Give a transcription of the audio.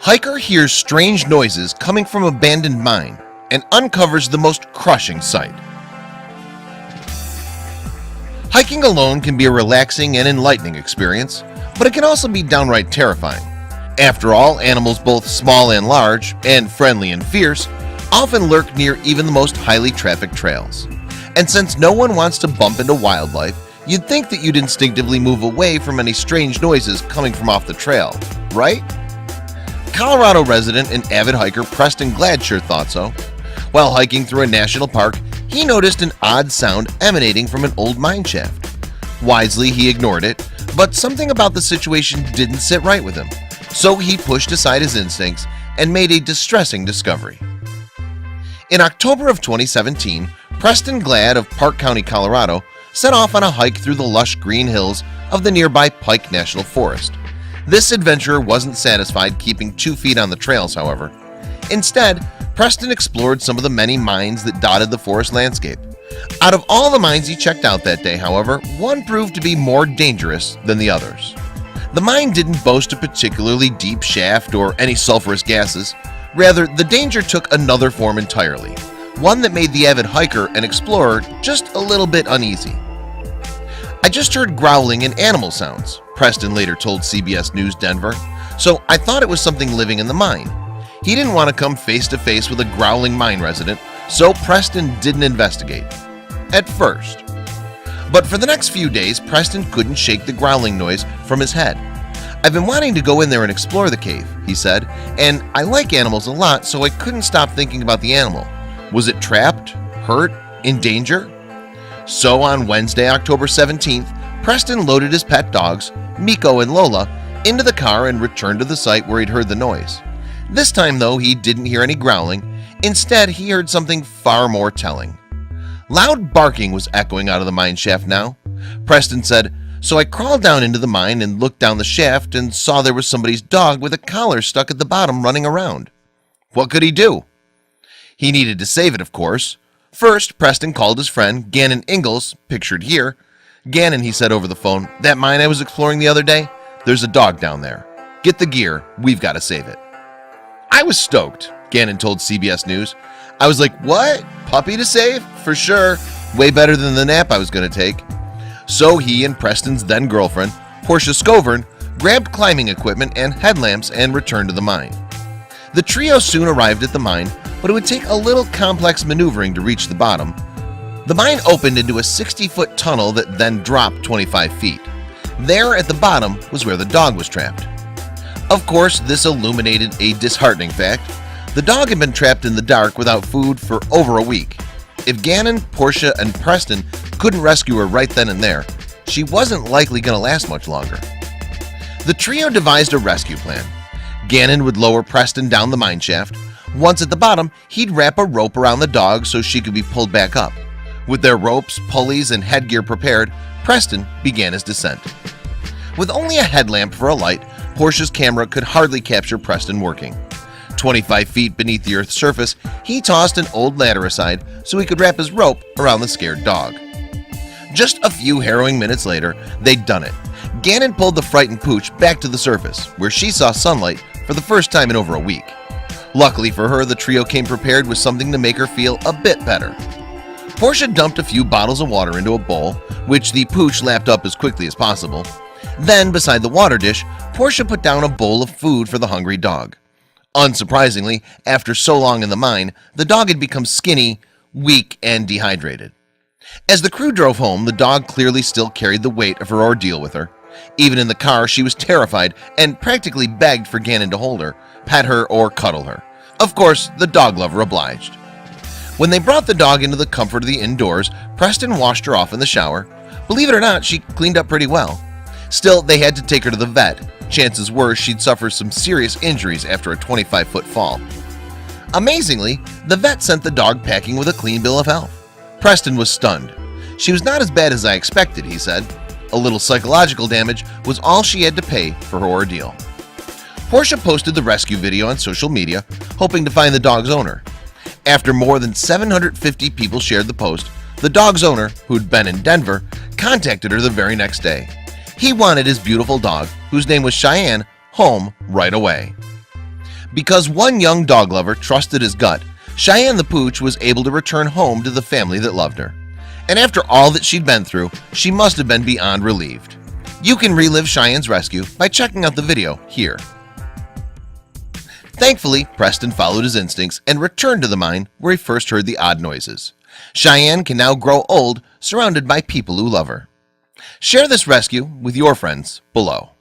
Hiker hears strange noises coming from abandoned mine and uncovers the most crushing sight. Hiking alone can be a relaxing and enlightening experience, but it can also be downright terrifying. After all, animals both small and large, and friendly and fierce, often lurk near even the most highly trafficked trails. And since no one wants to bump into wildlife, you'd think that you'd instinctively move away from any strange noises coming from off the trail, right? Colorado resident and avid hiker Preston Glad sure thought so. While hiking through a national park, he noticed an odd sound emanating from an old mine shaft. Wisely, he ignored it, but something about the situation didn't sit right with him, so he pushed aside his instincts and made a distressing discovery. In October of 2017, Preston Glad of Park County, Colorado, set off on a hike through the lush green hills of the nearby Pike National Forest. This adventurer wasn't satisfied keeping 2 feet on the trails, however. Instead, Preston explored some of the many mines that dotted the forest landscape. Out of all the mines he checked out that day, however, one proved to be more dangerous than the others. The mine didn't boast a particularly deep shaft or any sulfurous gases. Rather, the danger took another form entirely, one that made the avid hiker and explorer just a little bit uneasy. "I just heard growling and animal sounds," Preston later told CBS News Denver, "so I thought it was something living in the mine." He didn't want to come face to face with a growling mine resident, so Preston didn't investigate at first. But for the next few days, Preston couldn't shake the growling noise from his head. "I've been wanting to go in there and explore the cave," he said, "and I like animals a lot, so I couldn't stop thinking about the animal. Was it trapped, hurt, in danger?" So on Wednesday, October 17th, Preston loaded his pet dogs, Miko and Lola, into the car and returned to the site where he'd heard the noise. This time, though, he didn't hear any growling. Instead, he heard something far more telling. Loud barking was echoing out of the mine shaft now. Preston said, "So I crawled down into the mine and looked down the shaft and saw there was somebody's dog with a collar stuck at the bottom running around." What could he do? He needed to save it, of course. First, Preston called his friend Gannon Ingalls, pictured here. "Gannon," he said over the phone, "that mine I was exploring the other day, there's a dog down there. Get the gear, we've got to save it." "I was stoked," Gannon told CBS News. "I was like, what? Puppy to save? For sure. Way better than the nap I was going to take." So he and Preston's then girlfriend, Portia Scovern, grabbed climbing equipment and headlamps and returned to the mine. The trio soon arrived at the mine, but it would take a little complex maneuvering to reach the bottom. The mine opened into a 60-foot tunnel that then dropped 25 feet. There at the bottom was where the dog was trapped. Of course, this illuminated a disheartening fact. The dog had been trapped in the dark without food for over a week. If Gannon, Portia, and Preston couldn't rescue her right then and there, she wasn't likely going to last much longer. The trio devised a rescue plan. Gannon would lower Preston down the mine shaft. Once at the bottom, he'd wrap a rope around the dog so she could be pulled back up. With their ropes, pulleys, and headgear prepared, Preston began his descent. With only a headlamp for a light, Portia's camera could hardly capture Preston working. 25 feet beneath the Earth's surface, he tossed an old ladder aside so he could wrap his rope around the scared dog. Just a few harrowing minutes later, they'd done it. Gannon pulled the frightened pooch back to the surface, where she saw sunlight for the first time in over a week. Luckily for her, the trio came prepared with something to make her feel a bit better. Portia dumped a few bottles of water into a bowl, which the pooch lapped up as quickly as possible. Then, beside the water dish, Portia put down a bowl of food for the hungry dog. Unsurprisingly, after so long in the mine, the dog had become skinny, weak, and dehydrated. As the crew drove home, the dog clearly still carried the weight of her ordeal with her. Even in the car, she was terrified and practically begged for Gannon to hold her, pet her, or cuddle her. Of course, the dog lover obliged. When they brought the dog into the comfort of the indoors, Preston washed her off in the shower. Believe it or not, she cleaned up pretty well. Still, they had to take her to the vet. Chances were she'd suffer some serious injuries after a 25-foot fall. Amazingly, the vet sent the dog packing with a clean bill of health. Preston was stunned. "She was not as bad as I expected," he said. A little psychological damage was all she had to pay for her ordeal. Portia posted the rescue video on social media, hoping to find the dog's owner. After more than 750 people shared the post, the dog's owner, who'd been in Denver, contacted her the very next day. He wanted his beautiful dog, whose name was Cheyenne, home right away. Because one young dog lover trusted his gut, Cheyenne the Pooch was able to return home to the family that loved her. And after all that she'd been through, she must have been beyond relieved. You can relive Cheyenne's rescue by checking out the video here. Thankfully, Preston followed his instincts and returned to the mine where he first heard the odd noises. Cheyenne can now grow old, surrounded by people who love her. Share this rescue with your friends below.